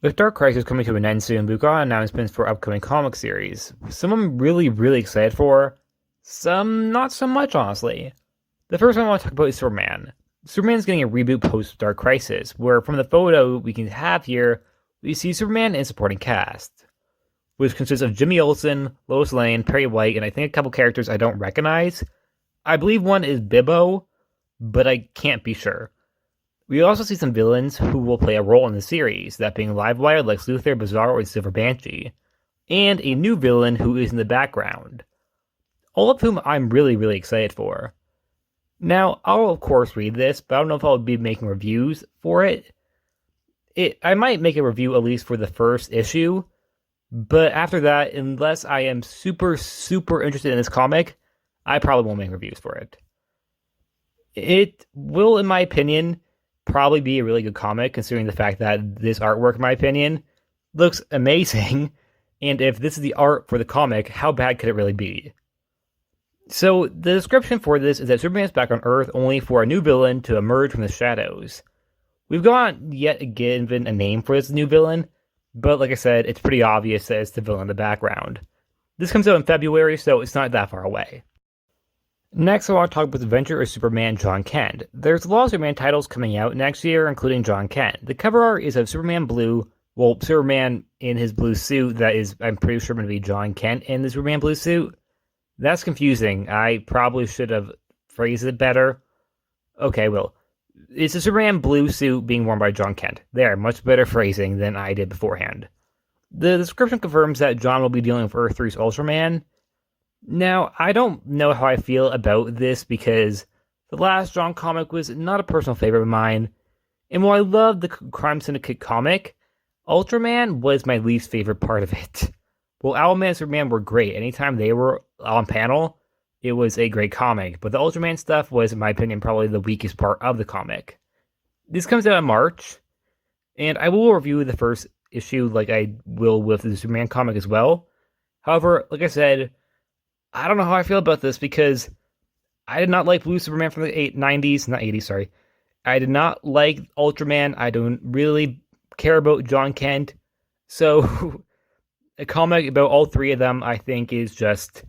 With Dark Crisis coming to an end soon, we've got announcements for upcoming comic series. Some I'm really excited for, some not so much, honestly. The first one I want to talk about is Superman. Superman's getting a reboot post Dark Crisis, where from the photo we can have here, we see Superman in supporting cast, which consists of Jimmy Olsen, Lois Lane, Perry White, and I think a couple characters I don't recognize. I believe one is Bibbo, but I can't be sure. We also see some villains who will play a role in the series, that being Livewire, Lex Luthor, Bizarro, and Silver Banshee, and a new villain who is in the background, all of whom I'm really excited for. Now, I'll of course read this, but I don't know if I'll be making reviews for it. I might make a review at least for the first issue, but after that, unless I am super interested in this comic, I probably won't make reviews for it. It will, in my opinion, probably be a really good comic, considering the fact that this artwork, in my opinion, looks amazing. And if this is the art for the comic, how bad could it really be? So the description for this is that Superman is back on Earth only for a new villain to emerge from the shadows. We've got yet given a name for this new villain, but like I said, it's pretty obvious that it's the villain in the background. This comes out in February, so it's not that far away. Next, I want to talk about the adventure of Superman Jon Kent. There's a lot of Superman titles coming out next year, including Jon Kent. The cover art is of Superman blue, Superman in his blue suit that is, I'm pretty sure, going to be Jon Kent in the Superman blue suit. That's confusing. I probably should have phrased it better. Okay, well, it's a Superman blue suit being worn by Jon Kent. There, much better phrasing than I did beforehand. The description confirms that Jon will be dealing with Earth 3's Ultraman. Now, I don't know how I feel about this because the last Jon comic was not a personal favorite of mine, and while I loved the Crime Syndicate comic, Ultraman was my least favorite part of it. Well, Owlman and Superman were great. Anytime they were on panel, it was a great comic, but the Ultraman stuff was, in my opinion, probably the weakest part of the comic. This comes out in March, and I will review the first issue like I will with the Superman comic as well. However, like I said, I don't know how I feel about this because I did not like Blue Superman from the 90s, not 80s, sorry. I did not like Ultraman. I don't really care about Jon Kent. So a comic about all three of them, I think, is just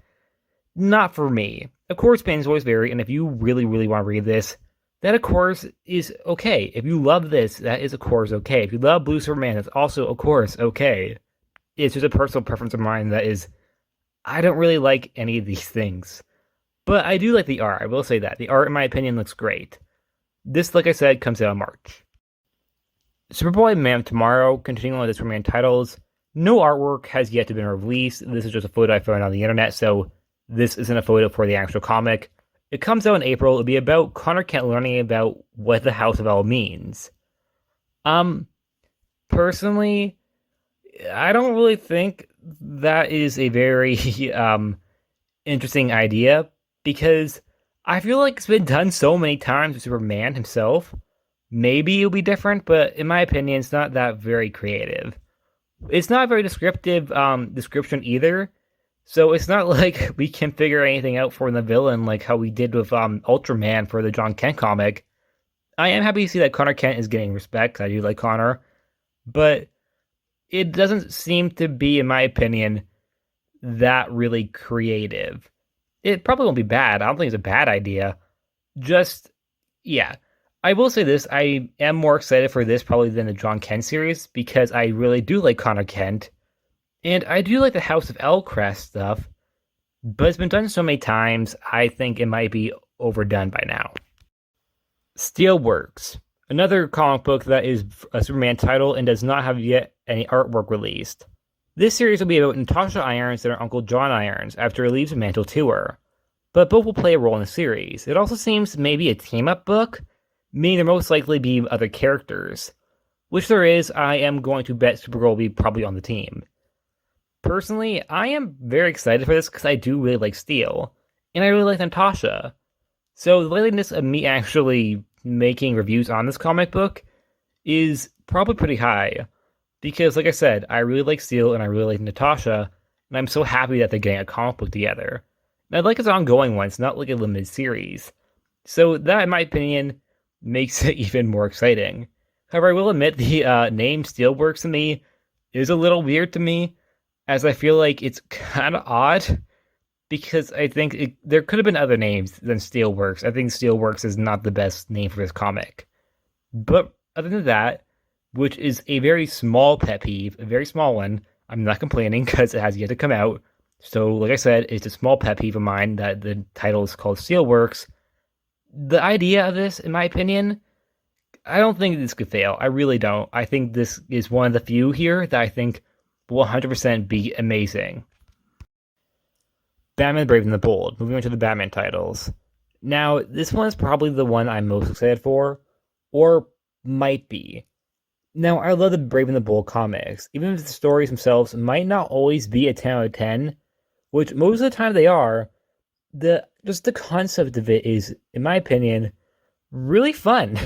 not for me. Of course, opinions always vary, and if you really want to read this, that of course is okay. If you love this, that is of course okay. If you love Blue Superman, that's also of course okay. It's just a personal preference of mine that is, I don't really like any of these things. But I do like the art, I will say that. The art, in my opinion, looks great. This, like I said, comes out in March. Superboy and Man of Tomorrow, continuing with the Superman titles. No artwork has yet to been released. This is just a photo I found on the internet, so this isn't a photo for the actual comic. It comes out in April. It'll be about Connor Kent learning about what the House of L means. Personally, I don't really think that is a very interesting idea, because I feel like it's been done so many times with Superman himself. Maybe it'll be different, but in my opinion, it's not that very creative. It's not a very descriptive description either, so it's not like we can figure anything out for the villain like how we did with Ultraman for the Jon Kent comic. I am happy to see that Connor Kent is getting respect. I do like Connor, but it doesn't seem to be, in my opinion, that really creative. It probably won't be bad. I don't think it's a bad idea. Just, yeah. I will say this, I am more excited for this probably than the Jon Kent series, because I really do like Connor Kent, and I do like the House of L crest stuff, but it's been done so many times, I think it might be overdone by now. Steelworks, another comic book that is a Superman title and does not have yet any artwork released. This series will be about Natasha Irons and her uncle John Irons after he leaves the Mantle to her, but both will play a role in the series. It also seems maybe a team-up book, meaning there most likely be other characters, which there is. I am going to bet Supergirl will be probably on the team. Personally, I am very excited for this because I do really like Steel, and I really like Natasha. So the likeliness of me actually making reviews on this comic book is probably pretty high, because like I said, I really like Steel and I really like Natasha, and I'm so happy that they're getting a comic book together. And I'd like it's an ongoing one, it's not like a limited series. So that, in my opinion, makes it even more exciting. However, I will admit the name Steelworks to me is a little weird to me, as I feel like it's kind of odd because I think there could have been other names than Steelworks. I think Steelworks is not the best name for this comic. But other than that, which is a very small pet peeve, a very small one, I'm not complaining because it has yet to come out. So, like I said, it's a small pet peeve of mine that the title is called Steelworks. The idea of this, in my opinion, I don't think this could fail. I really don't. I think this is one of the few here that I think will 100% be amazing. Batman Brave and the Bold. Moving on to the Batman titles. Now, this one is probably the one I'm most excited for, or might be. Now, I love the Brave and the Bold comics, even if the stories themselves might not always be a 10 out of 10, which most of the time they are. Just the concept of it is, in my opinion, really fun.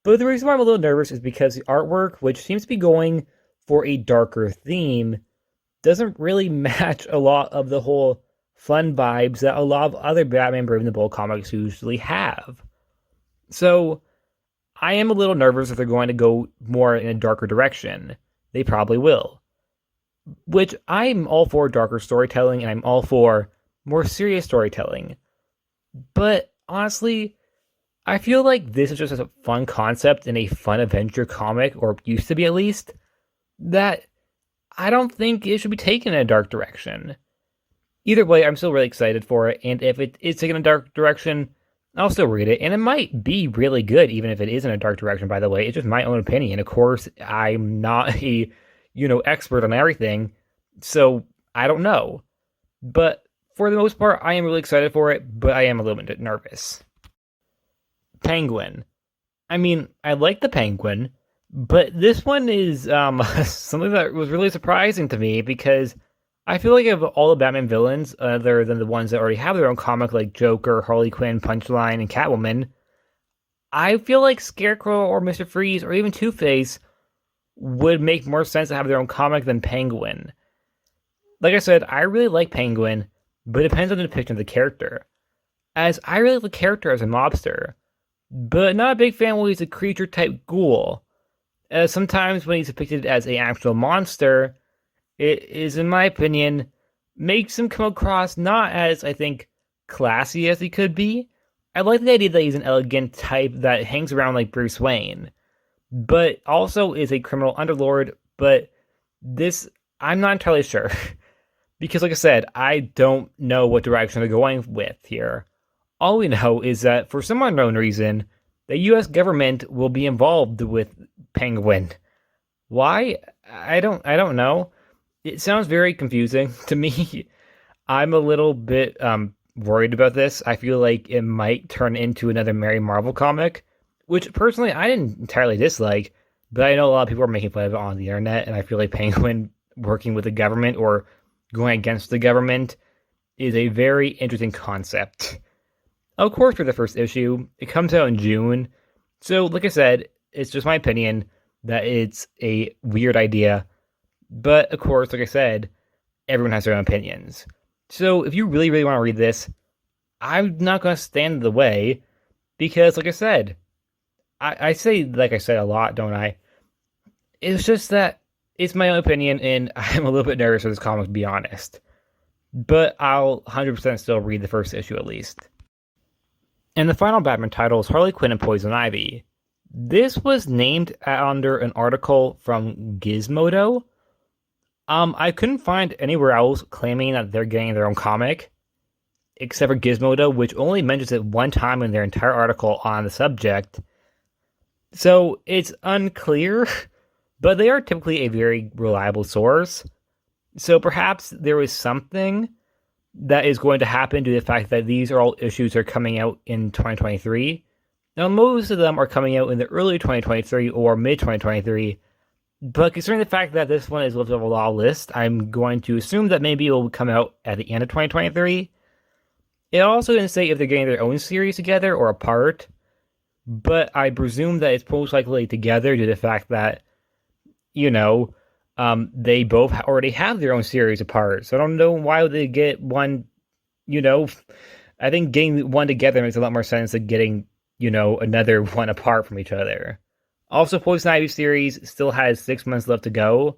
But the reason why I'm a little nervous is because the artwork, which seems to be going for a darker theme, doesn't really match a lot of the whole fun vibes that a lot of other Batman Brave and the Bold comics usually have. So, I am a little nervous if they're going to go more in a darker direction. They probably will. Which I'm all for darker storytelling, and I'm all for more serious storytelling. But honestly, I feel like this is just a fun concept in a fun adventure comic, or used to be at least, that I don't think it should be taken in a dark direction. Either way, I'm still really excited for it, and if it is taken in a dark direction, I'll still read it, and it might be really good, even if it is in a dark direction, by the way. It's just my own opinion. Of course, I'm not a, expert on everything, so I don't know. But for the most part, I am really excited for it, but I am a little bit nervous. Penguin. I mean, I like the Penguin, but this one is something that was really surprising to me because I feel like of all the Batman villains, other than the ones that already have their own comic like Joker, Harley Quinn, Punchline, and Catwoman, I feel like Scarecrow or Mr. Freeze or even Two-Face would make more sense to have their own comic than Penguin. Like I said, I really like Penguin, but it depends on the depiction of the character. As I really like the character as a mobster, but not a big fan when he's a creature-type ghoul. As sometimes when he's depicted as an actual monster, it is, in my opinion, makes him come across not as, I think, classy as he could be. I like the idea that he's an elegant type that hangs around like Bruce Wayne, but also is a criminal underlord, but this, I'm not entirely sure. Because, like I said, I don't know what direction they're going with here. All we know is that, for some unknown reason, the US government will be involved with Penguin. Why? I don't know. It sounds very confusing to me. I'm a little bit worried about this. I feel like it might turn into another Mary Marvel comic, which personally I didn't entirely dislike, but I know a lot of people are making fun of it on the internet, and I feel like Penguin working with the government or going against the government is a very interesting concept. Of course, for the first issue, it comes out in June, so like I said, it's just my opinion that it's a weird idea, but of course, like I said, everyone has their own opinions. So if you really, really want to read this, I'm not going to stand in the way, because like I said, I say like I said a lot, don't I? It's just that it's my own opinion, and I'm a little bit nervous for this comic, to be honest. But I'll 100% still read the first issue at least. And the final Batman title is Harley Quinn and Poison Ivy. This was named under an article from Gizmodo. I couldn't find anywhere else claiming that they're getting their own comic, except for Gizmodo, which only mentions it one time in their entire article on the subject. So it's unclear, but they are typically a very reliable source. So perhaps there is something that is going to happen due to the fact that these are all issues that are coming out in 2023. Now, most of them are coming out in the early 2023 or mid-2023, but considering the fact that this one is listed on a law list, I'm going to assume that maybe it will come out at the end of 2023. It also didn't say if they're getting their own series together or apart, but I presume that it's most likely together due to the fact that, they both already have their own series apart. So I don't know why they get one, I think getting one together makes a lot more sense than getting, another one apart from each other. Also, Poison Ivy series still has 6 months left to go.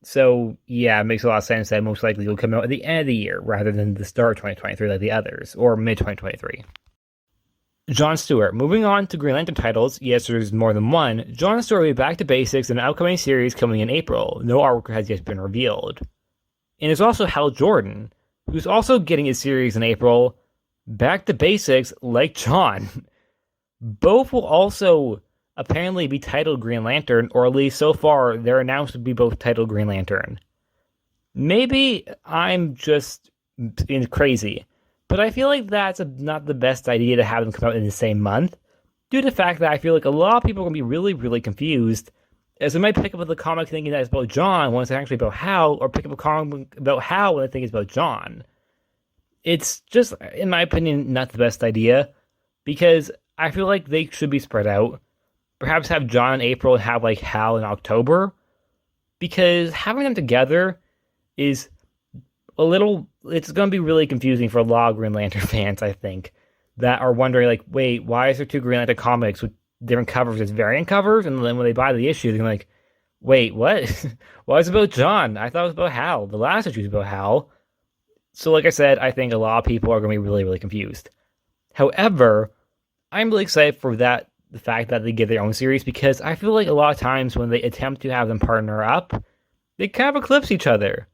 So, yeah, it makes a lot of sense that most likely will come out at the end of the year rather than the start of 2023 like the others, or mid 2023. Jon Stewart. Moving on to Green Lantern titles, yes, there's more than one. Jon Stewart will be back to basics in an upcoming series coming in April. No artwork has yet been revealed. And there's also Hal Jordan, who's also getting a series in April, back to basics like Jon. Both will also apparently be titled Green Lantern, or at least so far they're announced to be both titled Green Lantern. Maybe I'm just being crazy, but I feel like that's not the best idea to have them come out in the same month, due to the fact that I feel like a lot of people are going to be really, really confused, as they might pick up the comic thinking that it's about Jon when it's actually about Hal, or pick up a comic about Hal when they think it's about Jon. It's just, in my opinion, not the best idea, because I feel like they should be spread out. Perhaps have Jon in April and have like Hal in October, because having them together is it's going to be really confusing for a lot of Green Lantern fans, I think, that are wondering like, wait, why is there 2 Green Lantern comics with different covers as variant covers? And then when they buy the issue, they're like, wait, what? Why is it about Jon? I thought it was about Hal. The last issue was about Hal. So like I said, I think a lot of people are going to be really, really confused. However, I'm really excited for the fact that they get their own series, because I feel like a lot of times when they attempt to have them partner up, they kind of eclipse each other,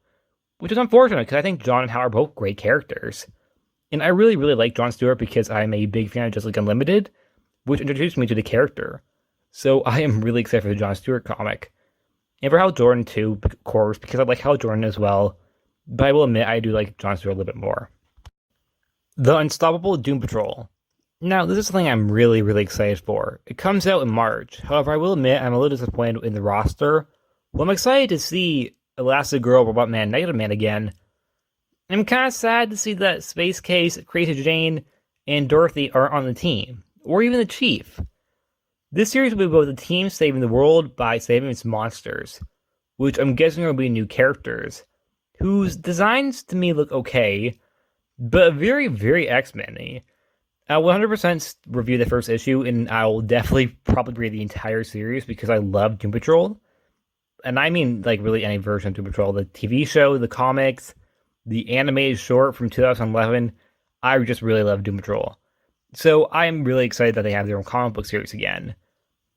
which is unfortunate because I think Jon and Hal are both great characters. And I really, really like Jon Stewart because I'm a big fan of Justice League Unlimited, which introduced me to the character. So I am really excited for the Jon Stewart comic. And for Hal Jordan too, of course, because I like Hal Jordan as well. But I will admit, I do like Jon Stewart a little bit more. The Unstoppable Doom Patrol. Now, this is something I'm really, really excited for. It comes out in March. However, I will admit I'm a little disappointed in the roster. Well, I'm excited to see Elastigirl, Robot Man, Negative Man again. I'm kind of sad to see that Space Case, Crazy Jane, and Dorothy aren't on the team, or even the Chief. This series will be about the team saving the world by saving its monsters, which I'm guessing will be new characters, whose designs to me look okay, but very, very X-Men-y. I'll 100% review the first issue, and I'll definitely probably read the entire series because I love Doom Patrol. And I mean, like, really any version of Doom Patrol. The TV show, the comics, the animated short from 2011. I just really love Doom Patrol. So I'm really excited that they have their own comic book series again.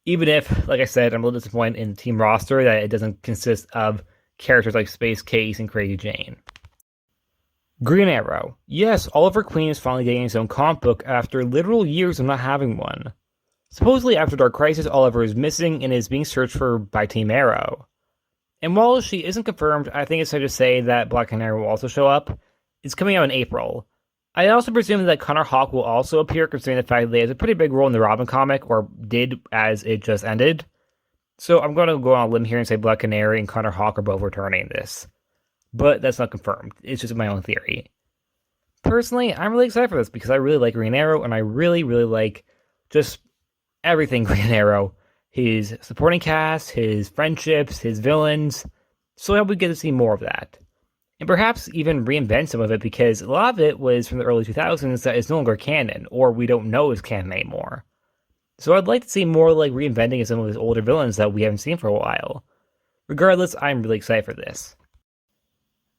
Even if, like I said, I'm a little disappointed in the team roster that it doesn't consist of characters like Space Case and Crazy Jane. Green Arrow. Yes, Oliver Queen is finally getting his own comic book after literal years of not having one. Supposedly after Dark Crisis, Oliver is missing and is being searched for by Team Arrow. And while she isn't confirmed, I think it's safe to say that Black Canary will also show up. It's coming out in April. I also presume that Connor Hawke will also appear, considering the fact that he has a pretty big role in the Robin comic, or did as it just ended. So I'm going to go on a limb here and say Black Canary and Connor Hawke are both returning this. But that's not confirmed. It's just my own theory. Personally, I'm really excited for this because I really like Green Arrow, and I really, really like just everything Green Arrow. His supporting cast, his friendships, his villains. So I hope we get to see more of that. And perhaps even reinvent some of it, because a lot of it was from the early 2000s that is no longer canon, or we don't know is canon anymore. So I'd like to see more like reinventing some of his older villains that we haven't seen for a while. Regardless, I'm really excited for this.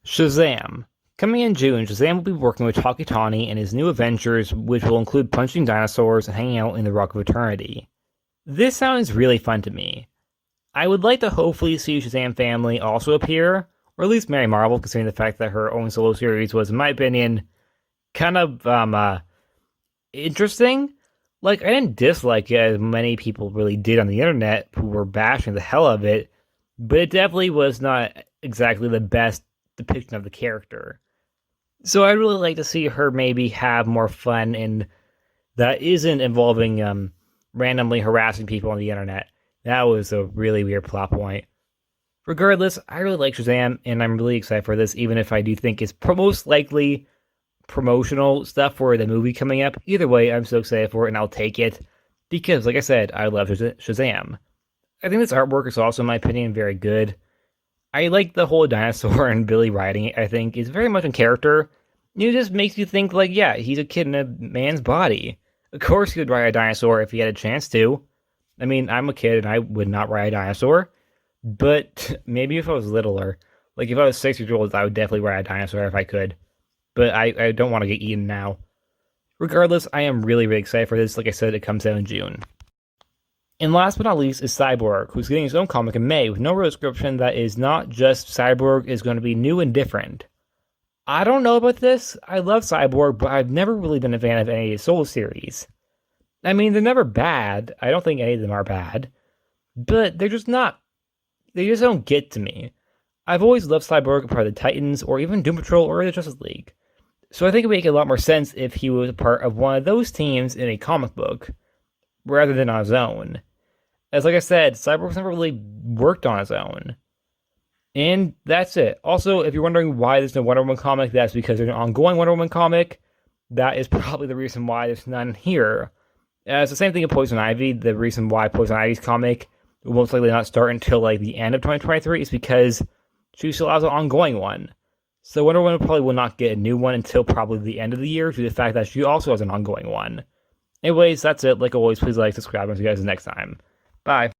Shazam. Coming in June, Shazam will be working with Takitani and his new Avengers, which will include punching dinosaurs and hanging out in the Rock of Eternity. This sounds really fun to me. I would like to hopefully see Shazam family also appear, or at least Mary Marvel, considering the fact that her own solo series was, in my opinion, kind of interesting. Like, I didn't dislike it as many people really did on the internet who were bashing the hell out of it, but it definitely was not exactly the best depiction of the character. So I'd really like to see her maybe have more fun and that isn't involving randomly harassing people on the internet. That was a really weird plot point. Regardless, I really like Shazam, and I'm really excited for this, even if I do think it's most likely promotional stuff for the movie coming up. Either way, I'm so excited for it, and I'll take it, because, like I said, I love Shazam. I think this artwork is also, in my opinion, very good. I like the whole dinosaur and Billy riding it, I think, is very much in character. It just makes you think, like, yeah, he's a kid in a man's body. Of course he would ride a dinosaur if he had a chance to. I mean, I'm a kid and I would not ride a dinosaur, but maybe if I was littler, like if I was 6 years old, I would definitely ride a dinosaur if I could. But I don't want to get eaten now. Regardless, I am really, really excited for this. Like I said, it comes out in June. And last but not least is Cyborg, who's getting his own comic in May with no real description that is not just Cyborg is going to be new and different. I don't know about this. I love Cyborg, but I've never really been a fan of any of the Soul series. I mean, they're never bad. I don't think any of them are bad. But they're just not. They just don't get to me. I've always loved Cyborg part of the Titans, or even Doom Patrol, or the Justice League. So I think it would make a lot more sense if he was a part of one of those teams in a comic book, rather than on his own. As like I said, Cyborg's never really worked on his own. And that's it. Also, if you're wondering why there's no Wonder Woman comic, that's because there's an ongoing Wonder Woman comic. That is probably the reason why there's none here. It's the same thing in Poison Ivy. The reason why Poison Ivy's comic will most likely not start until like the end of 2023 is because she still has an ongoing one. So Wonder Woman probably will not get a new one until probably the end of the year due to the fact that she also has an ongoing one. Anyways, that's it. Like always, please like, subscribe, and see you guys next time. Bye.